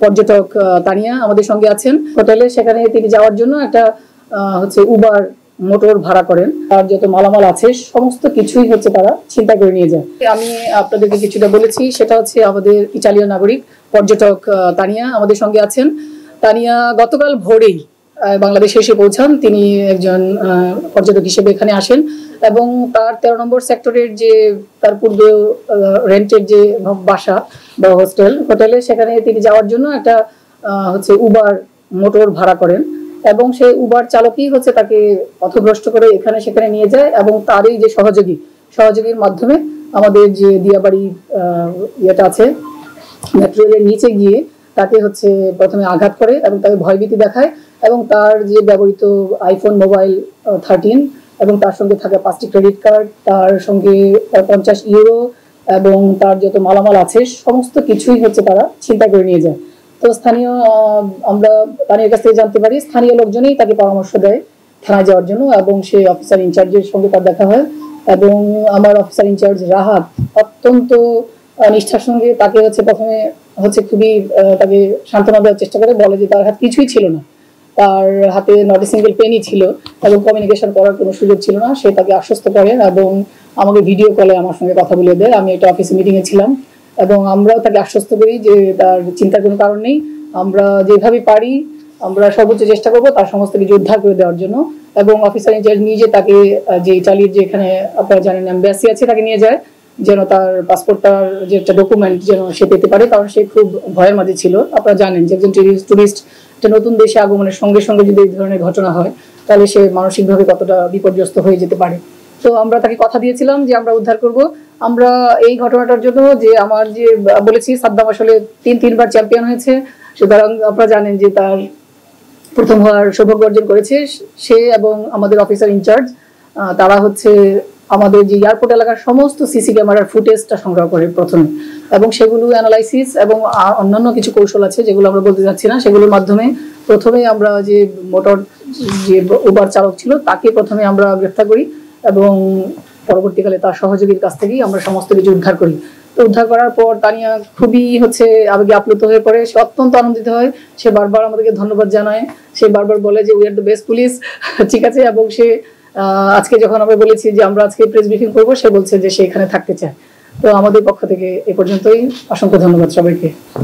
পর্যটক তানিয়া আমাদের সঙ্গে আছেন হোটেলে। সেখানে তিনি যাওয়ার জন্য একটা উবার মোটর ভাড়া করেন। আর যত মালামাল আছে সমস্ত কিছুই তারা চিন্তা করে নিয়ে যায়। আমি আপনাদেরকে কিছুটা বলেছি, সেটা আমাদের ইতালীয় নাগরিক পর্যটক তানিয়া আমাদের সঙ্গে আছেন। তানিয়া গতকাল ভোরেই বাংলাদেশে এসে পৌঁছান। তিনি একজন পর্যটক হিসেবে এখানে আসেন এবং তার 13 নম্বর সেক্টরের যে তার পূর্বে রেন্টের যে বাসা বা হোটেলে সেখানে তিনি যাওয়ার জন্য একটা উবার মোটর ভাড়া করেন এবং সেই উবার চালকই তাকে পথভ্রষ্ট করে এখানে সেখানে নিয়ে যায় এবং তারই যে সহযোগীর মাধ্যমে আমাদের যে দিয়াবাড়ি ইয়েটা আছে মেট্রো রেলের নিচে গিয়ে তাকে প্রথমে আঘাত করে এবং তাকে ভয়ভীতি দেখায় এবং তার যে ব্যবহৃত আইফোন মোবাইল 13 এবং তার সঙ্গে থাকা 5টি ক্রেডিট কার্ড, তার সঙ্গে 50 ইউরো এবং তার যত মালামাল আছে সমস্ত কিছুই তারা চিন্তা করে নিয়ে যায়। তো আমরা তানিয়ার কাছ থেকে জানতে পারি স্থানীয় লোকজনই তাকে পরামর্শ দেয় থানায় যাওয়ার জন্য এবং সে অফিসার ইনচার্জের সঙ্গে তার দেখা হয় এবং আমার অফিসার ইনচার্জ রাহাত অত্যন্ত নিষ্ঠার সঙ্গে তাকে প্রথমে খুবই তাকে সান্ত্বনা দেওয়ার চেষ্টা করে, বলে যে তার হাত কিছুই ছিল না, তার হাতে নট এ সিঙ্গেল পেনই ছিল এবং কমিউনিকেশন করার কোনো সুযোগ ছিল না। সে তাকে আশ্বস্ত করে এবং আমাকে ভিডিও কলে আমার সঙ্গে কথা বলে দেয়। আমি একটা অফিসে মিটিংয়ে ছিলাম এবং আমরাও তাকে আশ্বস্ত করি যে তার চিন্তার কোনো কারণ নেই, আমরা যেভাবে পারি আমরা সর্বোচ্চ চেষ্টা করবো তার সমস্ত কিছু উদ্ধার করে দেওয়ার জন্য। এবং অফিসার ইনচার্জ নিজে তাকে যে ইতালির যে এখানে আপনারা জানেন এম্বাসি আছে তাকে নিয়ে যায় যেন তার পাসপোর্টটার যে একটা ডকুমেন্ট যেন সে পেতে পারে, কারণ সে খুব ভয়ের মাঝে ছিল। আপনারা জানেন যে একজন টুরিস্ট একটা নতুন দেশে আগমনের সঙ্গে সঙ্গে যদি এই ধরনের ঘটনা হয় তাহলে সে মানসিকভাবে কতটা বিপর্যস্ত হয়ে যেতে পারে। তো আমরা তাকে কথা দিয়েছিলাম যে আমরা উদ্ধার করব। আমরা এই ঘটনাটার জন্য যে আমার যে বলেছি সাদ্দাম আসলে তিনবার চ্যাম্পিয়ন হয়েছে, সুতরাং আপনারা জানেন যে তার প্রথম হওয়ার সৌভাগ্য অর্জন করেছে সে এবং আমাদের অফিসার ইনচার্জ। তারা আমাদের যে এয়ারপোর্ট এলাকার সমস্ত সিসি ক্যামেরার ফুটেজটা সংগ্রহ করে প্রথমে এবং সেগুলো অ্যানালাইসিস এবং অন্যান্য কিছু কৌশল আছে যেগুলো আমরা বলতে যাচ্ছি না, সেগুলোর মাধ্যমে প্রথমে আমরা যে মোটর যে উবার চালক ছিল তাকে প্রথমে আমরা গ্রেফতার করি এবং পরবর্তীকালে তার সহযোগীর কাছ থেকেই আমরা সমস্ত কিছু উদ্ধার করি। তো উদ্ধার করার পর তানিয়া খুবই আবেগে আপ্লুত হয়ে পড়ে, সে অত্যন্ত আনন্দিত হয়, সে বারবার আমাদেরকে ধন্যবাদ জানায়, সে বারবার বলে যে we are the best police, ঠিক আছে। এবং সে আজকে যখন আমরা বলেছি যে আমরা আজকে প্রেস ব্রিফিং করবো, সে বলছে যে সে এখানে থাকতে চায়। তো আমাদের পক্ষ থেকে এ পর্যন্তই, অসংখ্য ধন্যবাদ সবাইকে।